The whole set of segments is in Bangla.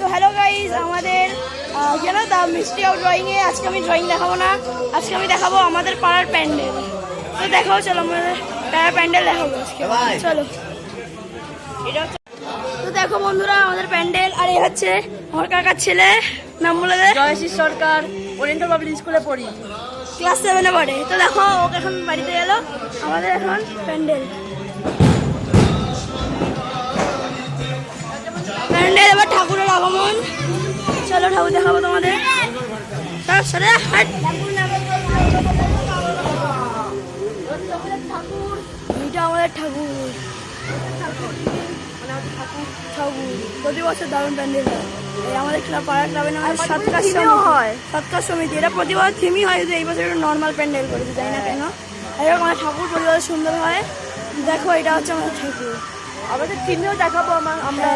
তো হ্যালো গাইজ, আমাদের জানো দ্য মিস্ট্রি অফ ড্রয়িংয়ে আজকে আমি ড্রয়িং দেখাবো না, আজকে আমি দেখাবো আমাদের পাড়ার প্যান্ডেল। তো দেখাও, চলো আমাদের পাড়ার প্যান্ডেল দেখাবো আজকে, চলো। তো দেখো বন্ধুরা, আমাদের প্যান্ডেল। আর এই হচ্ছে আমার কাকার ছেলে, নাম বলে দে। জয়শ্রী সরকার, ওরিয়েন্টাল পাবলিক স্কুলে পড়ি, ক্লাস 7-এ পড়ে। তো দেখো, ওকে এখন বাড়িতে গেল। আমাদের এখন প্যান্ডেল এবার ঠাকুরের আগমন। চলো ঠাকুর দেখাবো তোমাদের। এইটা আমাদের ঠাকুর। প্রতি বছর দারুণ প্যান্ডেল হয়। এই আমাদের ক্লাব, পাড়ার ক্লাবের নাম সৎকার সমিতি। এটা প্রতি বছর থিমই হয়, কিন্তু এই বছর একটু নর্মাল প্যান্ডেল করেছে, জানি না কেন। এরকম আমাদের ঠাকুর প্রতি বছর সুন্দর হয়। দেখো, এটা হচ্ছে আমাদের ঠাকুর। আমাদের থিমেও দেখাবো আমরা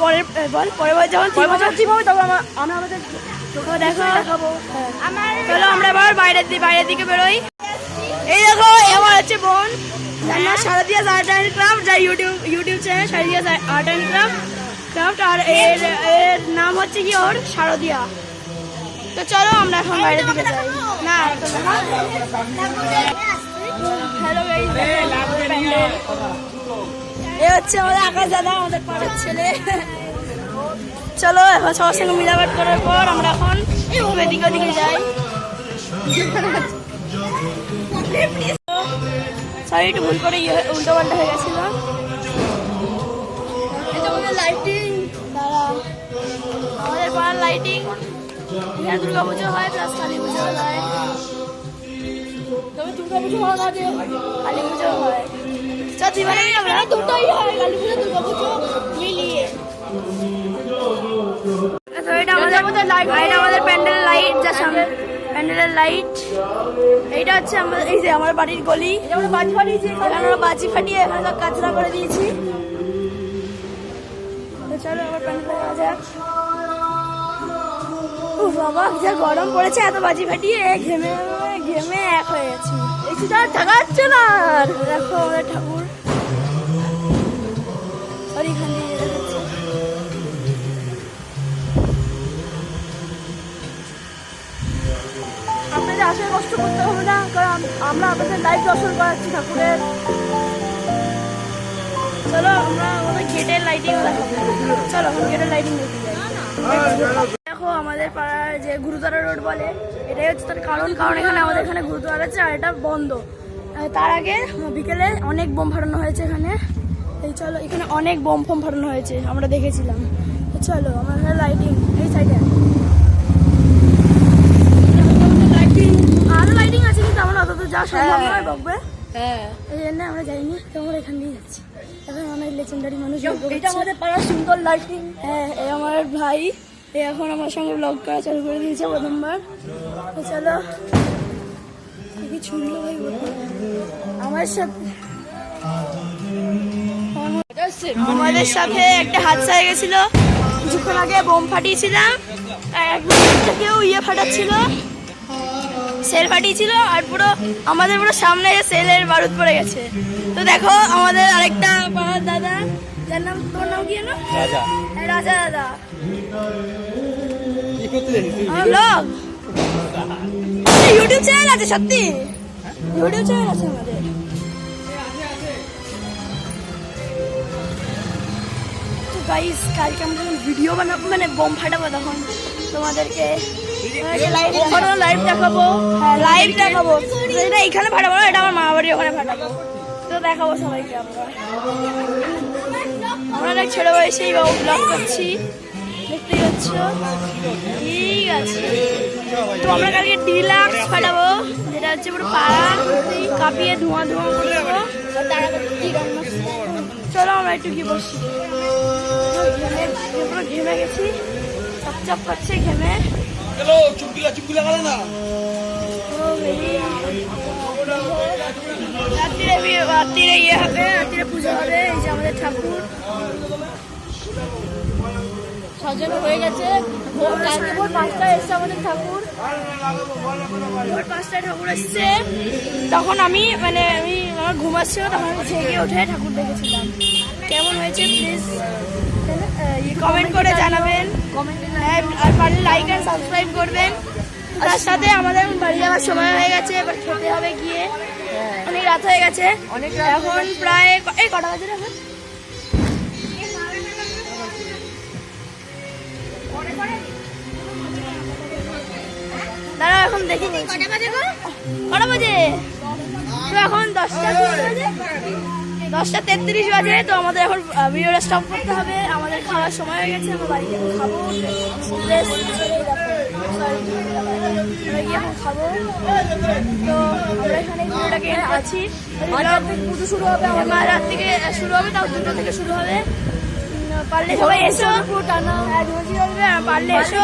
পরের বার যখন থিম হবে তখন আমরা আমাদের দেখো দেখাবো। চলো আমরা এবার বাইরের দিকে বেরোই। এই দেখো, আমার হচ্ছে বোন, যার নাম শারদিয়া আর্ট অ্যান্ড ক্রাফট, যার YouTube channel Sharadiya art and craft. আর এর নাম হচ্ছে কি ওর, শারদিয়া। তো চলো আমরা এখন বাইরের দিকে যাই। না হ্যালো গাইস, এ হচ্ছে আমাদের আকাশ দাদা, আমাদের পাড়ার ছেলে। চলো এখন সবার সঙ্গে মিলাবাট করার পর আমরা এখন এদিকে ওদিকে যাই। সরি, একটু ভুল করে উল্টো পাল্টা হয়ে গেছিল। এটা আমাদের লাইটিং, আমাদের পাড়ার লাইটিং। এখানে দুর্গা পুজো হয়, প্লাস কালী পুজো হয়। তবে দুর্গা পুজো হয় না, কালী পুজো হয়। দুটোই হয়, কালী পুজো দুর্গা পুজো মিলিয়ে। এটা আমাদের প্যান্ডেলের লাইট, যা সামনে প্যান্ডেলের লাইট। এইটা হচ্ছে আমাদের, এই যে আমার বাড়ির গলি। আমরা বাজি ফাটিয়েছি, আমরা বাজি ফাটিয়ে এখানে সব কাঁচরা করে দিয়েছি। চলো আমার প্যান্ডেলে যাওয়া যাক। বাবা, যা গরম পড়েছে, এত বাজি ফাটিয়ে ঘেমে এক হয়ে গেছি। এসে যা থাকা যাচ্ছে না। দেখো আমাদের ঠাকুর, আর এখানে আপনাদের আসলে কষ্ট করতে হবে না, কারণ আমরা আপনাদের লাইভ দর্শন করাচ্ছি ঠাকুরের। চলো আমরা আমাদের গেটের লাইটিং দেখাবো। চলো এখন গেটের লাইটিং দেখতে যাই। দেখো আমাদের পাড়ার যে গুরুদ্বারা রোড বলে, এটাই হচ্ছে তার কারণ এখানে আমাদের এখানে গুরুদ্বারা আছে, আর এটা বন্ধ। তার আগে বিকেলে অনেক বোম ফাটানো হয়েছে এখানে। এই চলো, এখানে অনেক বোম ফাটানো হয়েছে, আমরা দেখেছিলাম। চলো আমার এখানে লাইটিং, এই সাইডে আরো লাইটিং আছে, কিন্তু আমরা অত যা সম্ভব নয় বকবে। এই জন্য আমরা যাইনি, তো আমরা এখান দিয়ে যাচ্ছি। এখন অনেক লেজেন্ডারি মানুষ। এটা আমাদের পাড়ার সুন্দর লাইটিং। হ্যাঁ, এই আমার ভাই, এখন আমার সঙ্গে ব্লগ করা চালু করে দিয়েছে প্রথমবার। তো চলো, কি শুনলো ভাই আমার সাথে। আমাদের সাথে একটা হাদসা হয়ে গেছিল কিছুক্ষণ আগে। বোম ফাটিয়েছিলাম, কেউ ফাটাচ্ছিল, সেল ফাটিয়েছিল, আর আমাদের পুরো সামনে সেলের বারুদ পড়ে গেছে। তো দেখো আমাদের আরেকটা পাড়ার দাদা, যার নাম, তোর নাম কি না? রাজা দাদা। ব্লগ ইউটিউব চ্যানেল আছে, সত্যি ইউটিউব চ্যানেল আছে আমাদের। তো গাইস, কালকে আমরা ভিডিও বানাবো, মানে বোম ফাটাবো, তখন তোমাদেরকে লাইভ দেখাবো। হ্যাঁ, লাইভ দেখাবো। এটা এখানে ফাটাবো না, এটা আমার মা বাড়ি, ওখানে ফাটাবো। তো দেখাবো সবাইকে। আমরা অনেক ছোট বয়সেই ব্লগ করছি, দেখতেই পাচ্ছ। ঠিক আছে, তো আমরা কালকে ডিলাক্স ফাটাবো, যেটা হচ্ছে পুরো পাড়া কাঁপিয়ে ধোঁয়া করে দেবো। চলো আমরা একটু গিয়ে বসি। পুরো ঘেমে গেছি, চপচপ করছে ঘেমে। রাত্রিরে ইয়ে হবে, রাত্রিরে পুজো হবে। এই যে আমাদের ঠাকুর সাজানো হয়ে গেছে। ভোর 5টায় এসছে আমাদের ঠাকুর। ভোর 5টায় ঠাকুর এসছে। তখন আমি আমার ঘুমাচ্ছিল, তখন আমি জেগে উঠে ঠাকুর দেখেছিলাম। কেমন হয়েছে প্লিজ কমেন্ট করে জানাবেন। কমেন্টে আর পারলে লাইক আর সাবস্ক্রাইব করবেন। তার সাথে আমাদের বাড়ি যাওয়ার সময় হয়ে গেছে, এবার খেতে হবে গিয়ে। অনেক রাত হয়ে গেছে, অনেক রাত এখন প্রায় এই কটা বাজে এখন দাঁড়া এখন দেখি কটা বাজে। তো এখন 10:33 বাজে। তো আমাদের এখন ভিডিওটা স্টপ করতে হবে, আমাদের খাওয়ার সময় হয়ে গেছে। আমরা বাড়িতে এখন খাবো, আমরা গিয়ে এখন খাবো। তো আমরা এখানে ভিডিওটাকে আছি, পুজো শুরু হবে, আমার মা রাত থেকে শুরু হবে, তাও 2টো থেকে শুরু হবে। পারলে সবাই এসো, পারলে এসো,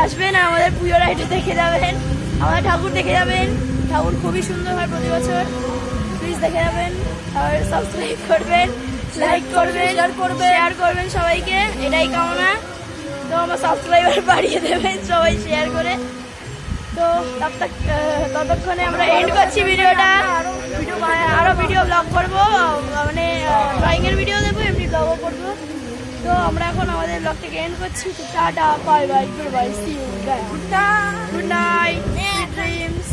আসবেন আমাদের পুজোটা একটু দেখে যাবেন, আমাদের ঠাকুর দেখে যাবেন। ঠাকুর খুবই সুন্দর হয় প্রতি বছর, প্লিজ দেখে যাবেন। আর সাবস্ক্রাইব করবেন, লাইক করবেন, শেয়ার করবেন সবাইকে, এটাই কামনা। তো আমার সাবস্ক্রাইবার বাড়িয়ে দেবেন সবাই শেয়ার করে। তো ততক্ষণে আমরা এন্ড করছি ভিডিওটা। আরো ভিডিও ব্লগ করবো, মানে ড্রয়িং এর ভিডিও দেবো, এমনি ব্লগও করবো। তো আমরা এখন আমাদের ব্লগটাকে এন্ড করছি। Tata, bye bye, good bye, see you, good night, sweet dreams,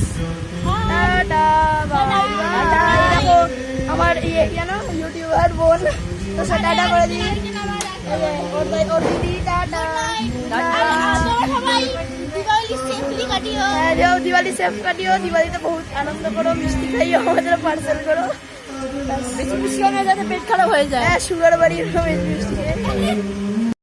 tata, bye bye. দেখো আমার ইউটিউবার বোন, তো সে টাটা করে দিই। ওর দিদি টাটা। দিওয়ালি সেফ কাটিও, দিওয়ালিতে বহুত আনন্দ করো, মিষ্টি খাইও, আমাদের পার্সেল করো। বেশি মিষ্টি যাতে পেট খারাপ হয়ে যায়। হ্যাঁ, সুগার বাড়ির মিষ্টি খেয়ে।